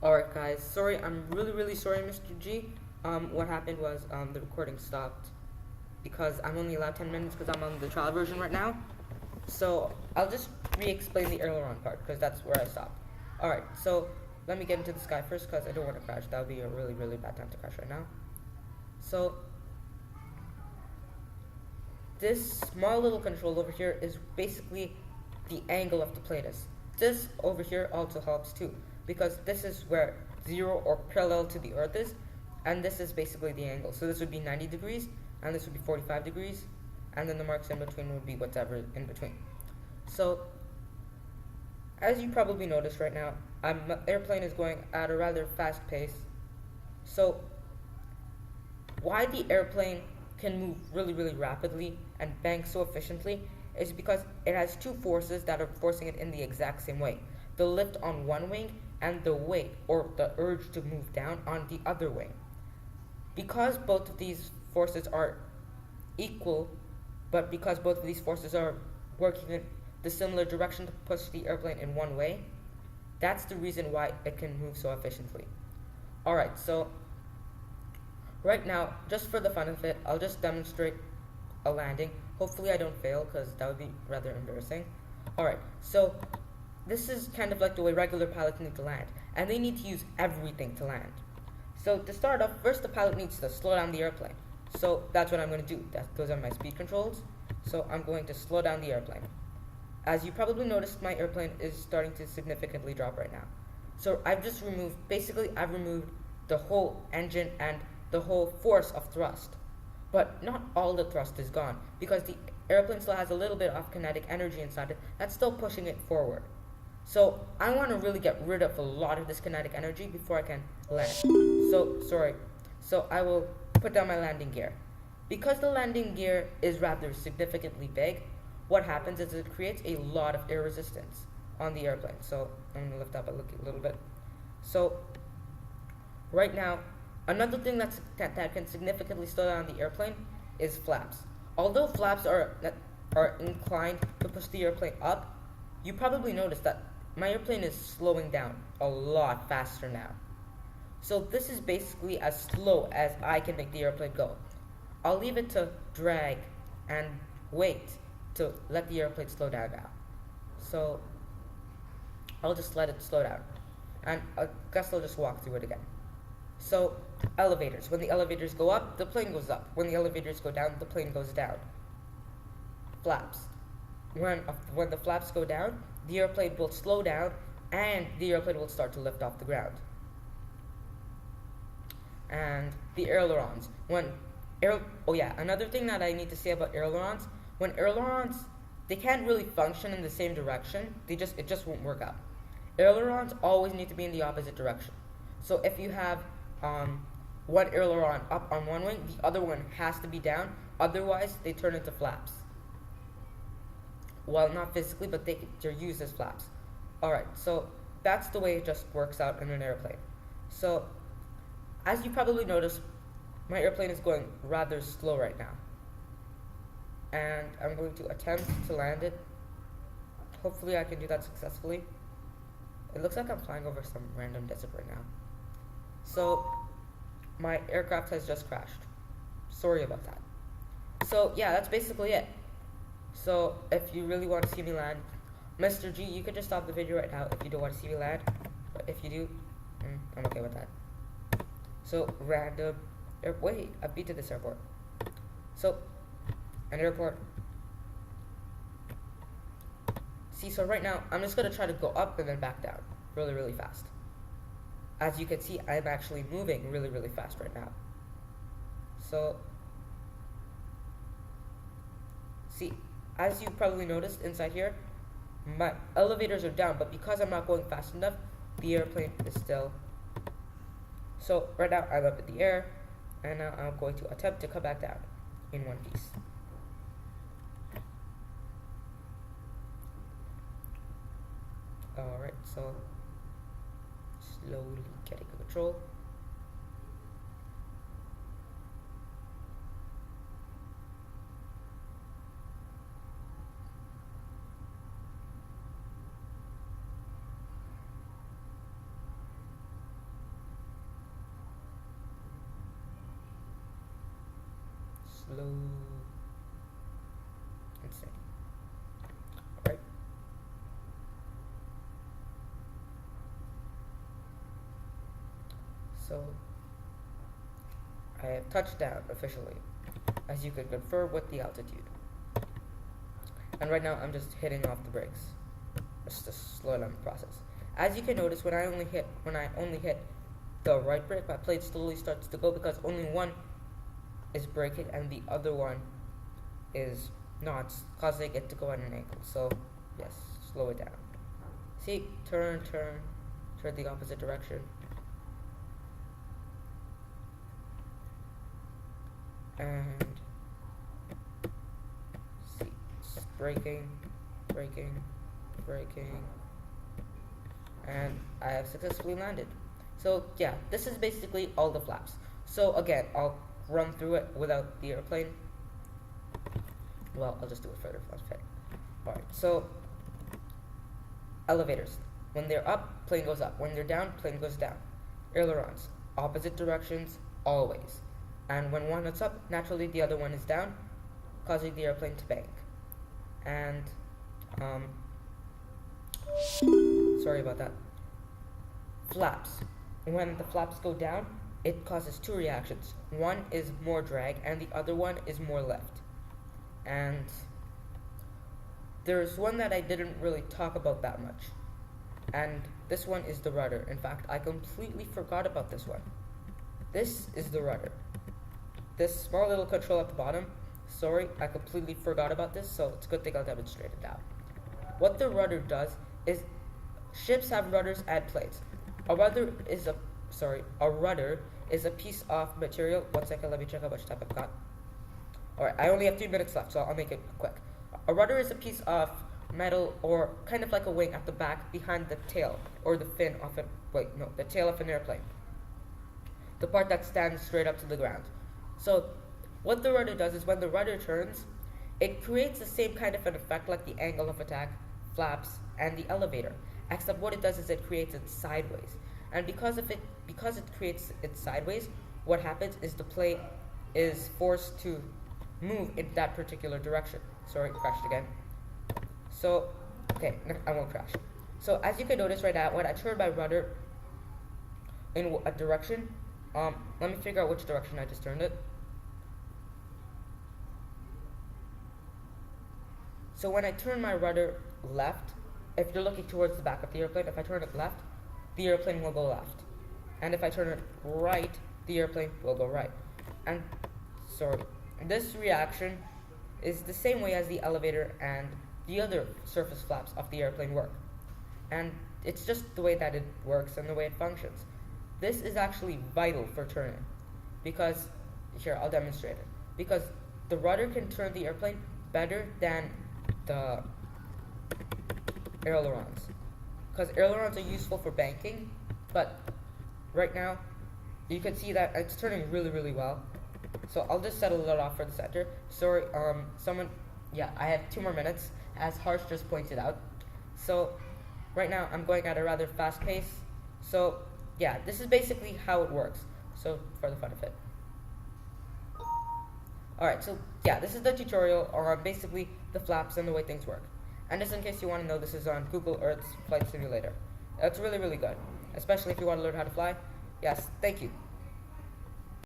Alright guys, sorry, I'm really sorry Mr. G. What happened was the recording stopped because I'm only allowed 10 minutes because I'm on the trial version right now. So I'll just re-explain the aileron part because that's where I stopped. Alright, so let me get into the sky first because I don't want to crash. That would be a really bad time to crash right now. So this small little control over here is basically the angle of the platus. This over here also helps too, because this is where 0 or parallel to the earth is, and this is basically the angle. So this would be 90 degrees, and this would be 45 degrees, and then the marks in between would be whatever in between. So, as you probably noticed right now, my airplane is going at a rather fast pace. So, why the airplane can move really rapidly and bank so efficiently is because it has two forces that are forcing it in the exact same way. The lift on one wing and the weight or the urge to move down on the other wing. Because both of these forces are equal, but because both of these forces are working in the similar direction to push the airplane in one way, that's the reason why it can move so efficiently. Alright, so right now, just for the fun of it, I'll just demonstrate a landing. Hopefully I don't fail, because that would be rather embarrassing. Alright, so this is kind of like the way regular pilots need to land, and they need to use everything to land. So to start off, first the pilot needs to slow down the airplane. So that's what I'm going to do. Those are my speed controls. So I'm going to slow down the airplane. As you probably noticed, my airplane is starting to significantly drop right now. So I've removed the whole engine and the whole force of thrust. But not all the thrust is gone, because the airplane still has a little bit of kinetic energy inside it that's still pushing it forward. So I want to really get rid of a lot of this kinetic energy before I can land. So I will put down my landing gear. Because the landing gear is rather significantly big, what happens is it creates a lot of air resistance on the airplane. So I'm going to lift up a little bit. So right now, another thing that can significantly slow down the airplane is flaps. Although flaps are inclined to push the airplane up, you probably noticed that my airplane is slowing down a lot faster now. So this is basically as slow as I can make the airplane go. I'll leave it to drag and wait to let the airplane slow down now. So I'll just let it slow down, and I guess I'll just walk through it again. So elevators. When the elevators go up, the plane goes up. When the elevators go down, the plane goes down. Flaps. When the flaps go down, the airplane will slow down, and the airplane will start to lift off the ground. And the ailerons. Another thing that I need to say about ailerons, when ailerons, they can't really function in the same direction. It just won't work out. Ailerons always need to be in the opposite direction. So if you have one aileron up on one wing, the other one has to be down, otherwise they turn into flaps. Well, not physically, but they're used as flaps. Alright, so that's the way it just works out in an airplane. So, as you probably noticed, my airplane is going rather slow right now. And I'm going to attempt to land it. Hopefully I can do that successfully. It looks like I'm flying over some random desert right now. So, my aircraft has just crashed. Sorry about that. So, yeah, that's basically it. So, if you really want to see me land, Mr. G, you could just stop the video right now if you don't want to see me land. But if you do, I'm okay with that. So, wait, I've been to this airport. So, an airport. See, so right now, I'm just going to try to go up and then back down really fast. As you can see, I'm actually moving really fast right now. So, see, as you probably noticed inside here, my elevators are down, but because I'm not going fast enough, the airplane is still. So, right now, I'm up in the air, and now I'm going to attempt to come back down in one piece. Alright, so slowly getting control. slow. Insane. Alright. So I have touched down officially, as you can confer with the altitude. And right now I'm just hitting off the brakes, just to slow down the process. As you can notice, when I only hit the right brake, my plate slowly starts to go because only one is braking and the other one is not, causing it to go at an angle. So yes, slow it down. See, turn the opposite direction. And see, braking, and I have successfully landed. So yeah, this is basically all the flaps. So again, I'll run through it without the airplane. Well, I'll just do it further. Okay. Alright, so elevators. When they're up, plane goes up. When they're down, plane goes down. Ailerons, opposite directions, always. And when one is up, naturally the other one is down, causing the airplane to bank. And, sorry about that. Flaps. When the flaps go down, it causes two reactions. One is more drag, and the other one is more lift. And there's one that I didn't really talk about that much. And this one is the rudder. In fact, I completely forgot about this one. This is the rudder. This small little control at the bottom, sorry, I completely forgot about this, so it's a good thing I'll demonstrate it now. What the rudder does is, ships have rudders and plates. A rudder is a piece of material. 1 second, let me check how much time I've got. Alright, I only have 3 minutes left, so I'll make it quick. A rudder is a piece of metal, or kind of like a wing at the back behind the tail, or the fin of it. The tail of an airplane. The part that stands straight up to the ground. So, what the rudder does is when the rudder turns, it creates the same kind of an effect like the angle of attack, flaps, and the elevator. Except what it does is it creates it sideways. And because it creates it sideways, what happens is the plane is forced to move in that particular direction. Sorry, crashed again. So, okay, no, I won't crash. So, as you can notice right now, when I turn my rudder in a direction, let me figure out which direction I just turned it. So when I turn my rudder left, if you're looking towards the back of the airplane, if I turn it left, the airplane will go left. And if I turn it right, the airplane will go right. And, sorry, this reaction is the same way as the elevator and the other surface flaps of the airplane work. And it's just the way that it works and the way it functions. This is actually vital for turning, because, here, I'll demonstrate it. Because the rudder can turn the airplane better than the ailerons. Because ailerons are useful for banking, but right now, you can see that it's turning really, really well. So I'll just settle it off for the center. Sorry, I have 2 more minutes, as Harsh just pointed out. So, right now, I'm going at a rather fast pace. So, yeah, this is basically how it works. So, for the fun of it. Alright, so, yeah, this is the tutorial on basically the flaps and the way things work. And just in case you want to know, this is on Google Earth's Flight Simulator. It's really, really good. Especially if you want to learn how to fly. Yes, thank you.